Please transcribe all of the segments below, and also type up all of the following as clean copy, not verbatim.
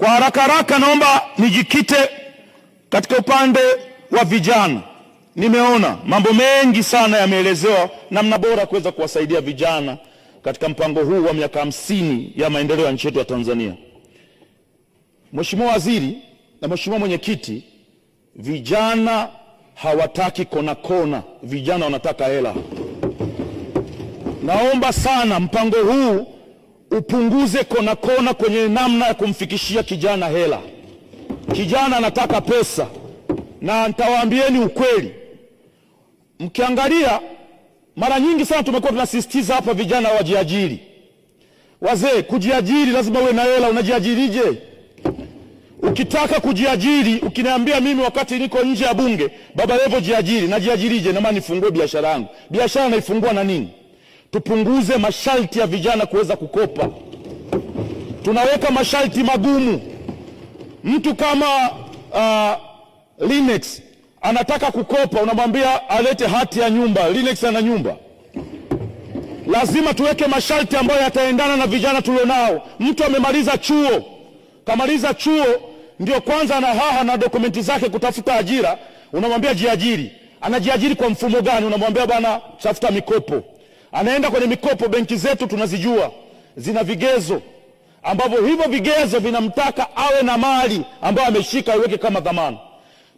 Kwa haraka haraka naomba nijikite katika upande wa vijana. Nimeona mambo mengi sana yameelezewa namna bora kuweza kuwasaidia vijana katika mpango huu wa miaka 50 ya maendeleo ya nchi yetu ya Tanzania. Mheshimiwa Waziri na Mheshimiwa Mwenyekiti, vijana hawataki kona kona, vijana wanataka hela. Naomba sana mpango huu upunguze kona kona kwenye namna ya kumfikishia kijana hela. Kijana anataka pesa, na nitawaambieni ukweli. Mkiangalia mara nyingi sana tumekuwa tunasisitiza hapa vijana wajiajiri. Wazee, kujiajiri lazima uwe na hela. Unajiajirije? Ukitaka kujiajiri, ukiniambia mimi wakati niko nje ya bunge, Baba Levo jiajiri, najiajirije? Na maana nifungue biashara yangu. Biashara naifungua na nini? Tupunguze masharti ya vijana kuweza kukopa. Tunaweka masharti magumu. Mtu kama Linex anataka kukopa, unamwambia alete hati ya nyumba. Linex ana nyumba. Lazima tuweke masharti ambayo yataendana na vijana tulionao. Mtu amemaliza chuo, kamaliza chuo ndio kwanza ana haha na dokumenti zake kutafuta ajira, unamwambia jiajiri. Anajiajiri kwa mfumo gani? Unamwambia bana tafuta mikopo. Anaenda kwenye mikopo. Benki zetu tunazijua, zina vigezo ambavyo hivyo vigezo vinamtaka awe na mali ambayo ameshika iweke kama dhamana.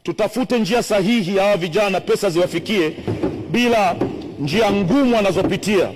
Tutafute njia sahihi hawa vijana pesa ziwafikie bila njia ngumu wanazopitia.